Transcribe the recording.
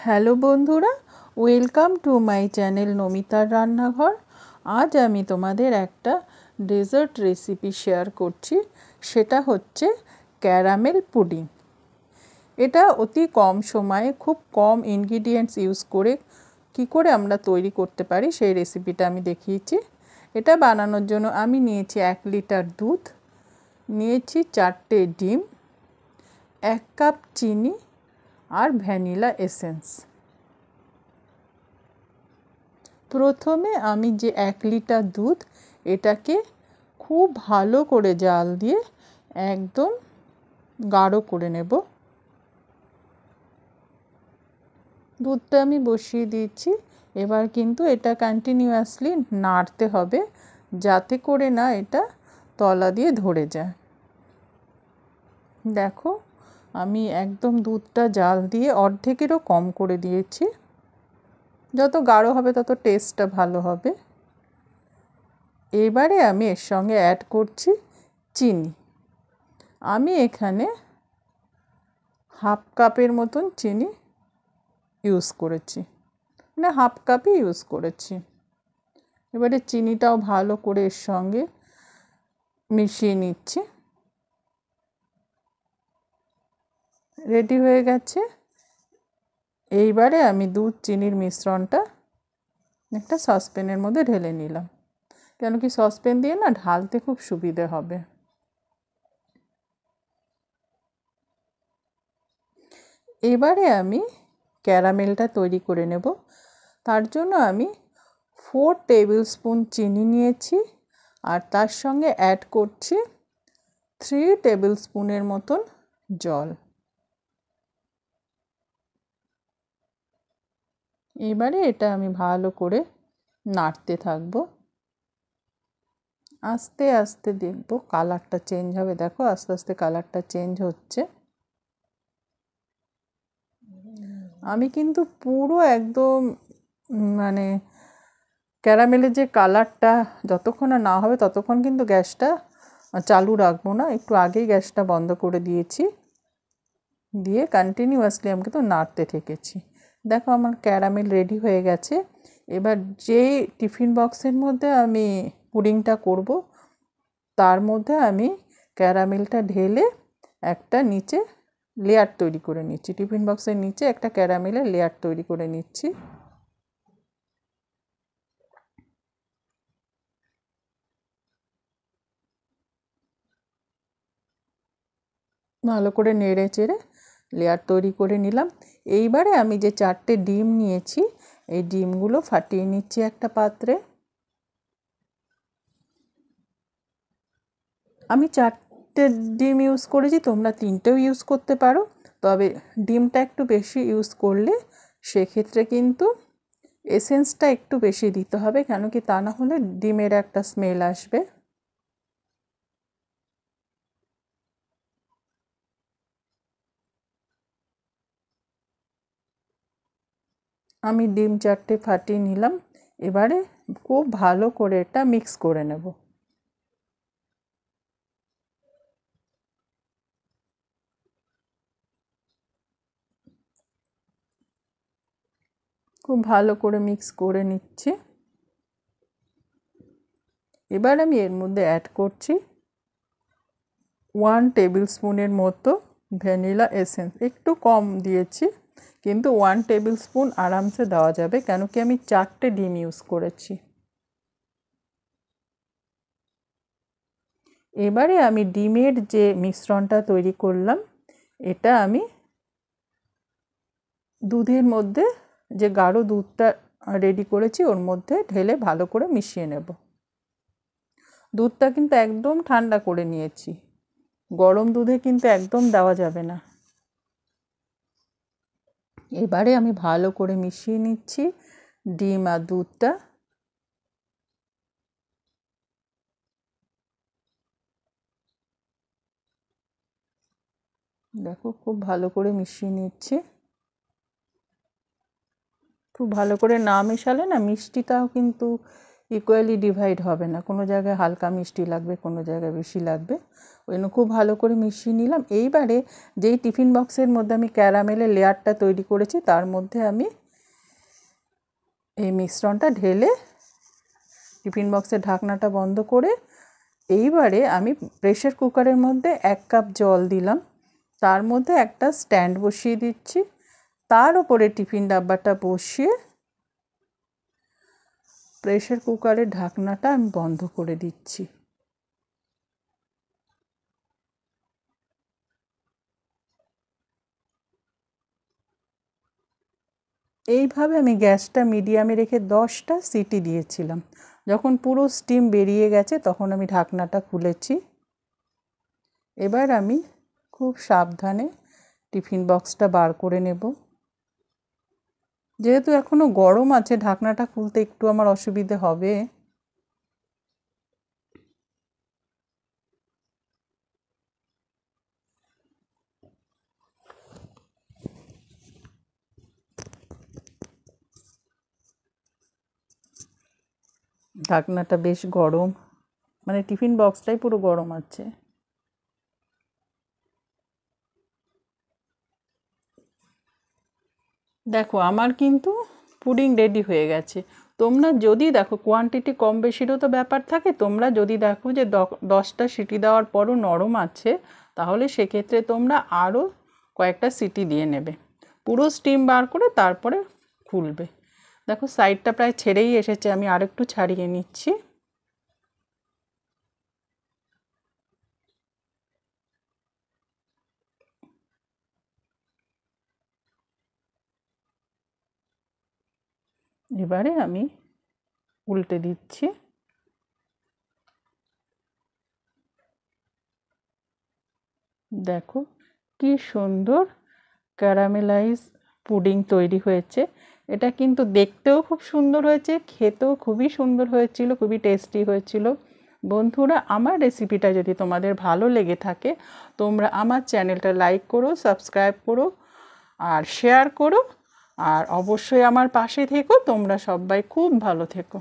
Hello বন্ধুরা, welcome to my channel নমিতার রান্নাঘর। আজ আমি তোমাদের একটা ডেজার্ট রেসিপি শেয়ার করছি। সেটা হচ্ছে ক্যারামেল পুডিং। এটা অতি কম সময়ে খুব কম ইনগ্রিডিয়েন্টস ইউজ করে কি করে আমরা তৈরি করতে পারি সেই রেসিপিটা আমি দেখিয়েছি। এটা বানানোর জন্য আমি নিয়েছি 1 লিটার দুধ, নিয়েছি 4টে ডিম, 1 কাপ চিনি আর ভ্যানিলা এসেন্স। প্রথমে আমি যে 1 লিটার দুধ, এটাকে খুব ভালো করে জাল দিয়ে একদম গাঢ় করে নেব। দুধটা আমি বসিয়ে দিয়েছি। এবার কিন্তু এটা কন্টিনিউয়াসলি নাড়তে হবে যাতে করে না এটা তলা দিয়ে ধরে যায়। দেখো, আমি একদম দুধটা জাল দিয়ে অর্ধেকেরও কম করে দিয়েছি। যত গাঢ় হবে তত টেস্টটা ভালো হবে। এবারে আমি এর সঙ্গে অ্যাড করছি চিনি। আমি এখানে হাফ কাপের মতন চিনি ইউজ করেছি, মানে হাফ কাপই ইউজ করেছি। এবারে চিনিটাও ভালো করে এর সঙ্গে মিশিয়ে নিচ্ছি। রেডি হয়ে গেছে। এইবারে আমি দুধ চিনির মিশ্রণটা একটা সসপ্যানের মধ্যে ঢেলে নিলাম, কেন কি সসপ্যান দিয়ে না ঢালতে খুব সুবিধে হবে। এবারে আমি ক্যারামেলটা তৈরি করে নেব। তার জন্য আমি 4 টেবিল স্পুন চিনি নিয়েছি আর তার সঙ্গে অ্যাড করছি 3 টেবিল স্পুনের মতন জল। এবারে এটা আমি ভালো করে নাড়তে থাকবো। আস্তে আস্তে দেখবো কালারটা চেঞ্জ হবে। দেখো, আস্তে আস্তে কালারটা চেঞ্জ হচ্ছে। আমি কিন্তু পুরো একদম মানে ক্যারামেলের যে কালারটা যতক্ষণ না হবে ততক্ষণ কিন্তু গ্যাসটা চালু রাখবো না, একটু আগেই গ্যাসটা বন্ধ করে দিয়েছি, দিয়ে কন্টিনিউয়াসলি আমি কিন্তু নাড়তে থেকেছি। দেখো, আমার ক্যারামেল রেডি হয়ে গেছে। এবার যে টিফিন বক্সের মধ্যে আমি পুডিংটা করব তার মধ্যে আমি ক্যারামেলটা ঢেলে একটা নিচে লেয়ার তৈরি করে নিচ্ছি। টিফিন বক্সের নিচে একটা ক্যারামেলের লেয়ার তৈরি করে নিচ্ছি। ভালো করে নেড়ে চেড়ে লেয়ার তৈরি করে নিলাম। এইবারে আমি যে 4টে ডিম নিয়েছি, এই ডিমগুলো ফাটিয়ে নিচ্ছি একটা পাত্রে। আমি 4টে ডিম ইউজ করেছি, তোমরা 3টেও ইউজ করতে পারো, তবে ডিমটা একটু বেশি ইউজ করলে সেক্ষেত্রে কিন্তু এসেন্সটা একটু বেশি দিতে হবে, কেন কি তা না হলে ডিমের একটা স্মেল আসবে। আমি ডিম 4টে ফাটিয়ে নিলাম। এবারে খুব ভালো করে এটা মিক্স করে নেব। খুব ভালো করে মিক্স করে নিচ্ছি। এবার আমি এর মধ্যে অ্যাড করছি 1 টেবিল স্পুনের মতো ভ্যানিলা এসেন্স। একটু কম দিয়েছি, কিন্তু 1 টেবিল স্পুন আরামসে দেওয়া যাবে, কেন কি আমি 4টে ডিম ইউজ করেছি। এবারে আমি ডিমের যে মিশ্রণটা তৈরি করলাম, এটা আমি দুধের মধ্যে, যে গাঢ় দুধটা রেডি করেছি ওর মধ্যে ঢেলে ভালো করে মিশিয়ে নেব। দুধটা কিন্তু একদম ঠান্ডা করে নিয়েছি, গরম দুধে কিন্তু একদম দেওয়া যাবে না। এবারে আমি ভালো করে মিশিয়ে নিচ্ছি ডিম আর দুধটা। দেখো, খুব ভালো করে মিশিয়ে নিচ্ছি। খুব ভালো করে না মেশালে না মিষ্টিটাও কিন্তু ইকুয়ালি ডিভাইড হবে না, কোনো জায়গায় হালকা মিষ্টি লাগবে, কোনো জায়গায় বেশি লাগবে। ওই জন্য খুব ভালো করে মিশিয়ে নিলাম। এইবারে যেই টিফিন বক্সের মধ্যে আমি ক্যারামেলের লেয়ারটা তৈরি করেছি তার মধ্যে আমি এই মিশ্রণটা ঢেলে টিফিন বক্সের ঢাকনাটা বন্ধ করে এইবারে আমি প্রেসার কুকারের মধ্যে 1 কাপ জল দিলাম, তার মধ্যে একটা স্ট্যান্ড বসিয়ে দিচ্ছি, তার উপরে টিফিন ডাব্বাটা বসিয়ে প্রেসার কুকারের ঢাকনাটা আমি বন্ধ করে দিচ্ছি। এইভাবে আমি গ্যাসটা মিডিয়ামে রেখে 10টা সিটি দিয়েছিলাম। যখন পুরো স্টিম বেরিয়ে গেছে তখন আমি ঢাকনাটা খুলেছি। এবার আমি খুব সাবধানে টিফিন বক্সটা বার করে নেব। যেহেতু এখনও গরম আছে ঢাকনাটা খুলতে একটু আমার অসুবিধে হবে। ঢাকনাটা বেশ গরম, মানে টিফিন বক্সটাই পুরো গরম আছে। দেখো আমার কিন্তু পুডিং রেডি হয়ে গেছে। তোমরা যদি দেখো কোয়ান্টিটি কম বেশিরও তো ব্যাপার থাকে, তোমরা যদি দেখো যে 10টা সিটি দেওয়ার পরও নরম আছে তাহলে সেক্ষেত্রে তোমরা আরও কয়েকটা সিটি দিয়ে নেবে, পুরো স্টিম বার করে তারপরে খুলবে। দেখো সাইডটা প্রায় ছেড়েই এসেছে, আমি আরেকটু ছাড়িয়ে নিচ্ছি। এবারে আমি উল্টে দিচ্ছি। দেখো কি সুন্দর ক্যারামেলাইজ পুডিং তৈরি হয়েছে। এটা কিন্তু দেখতেও খুব সুন্দর হয়েছে, খেতেও খুবই সুন্দর হয়েছিল, খুবই টেস্টি হয়েছিল। বন্ধুরা, আমার রেসিপিটা যদি তোমাদের ভালো লেগে থাকে তোমরা আমার চ্যানেলটা লাইক করো, সাবস্ক্রাইব করো আর শেয়ার করো, আর অবশ্যই আমার পাশে থেকো। তোমরা সবাই খুব ভালো থেকো।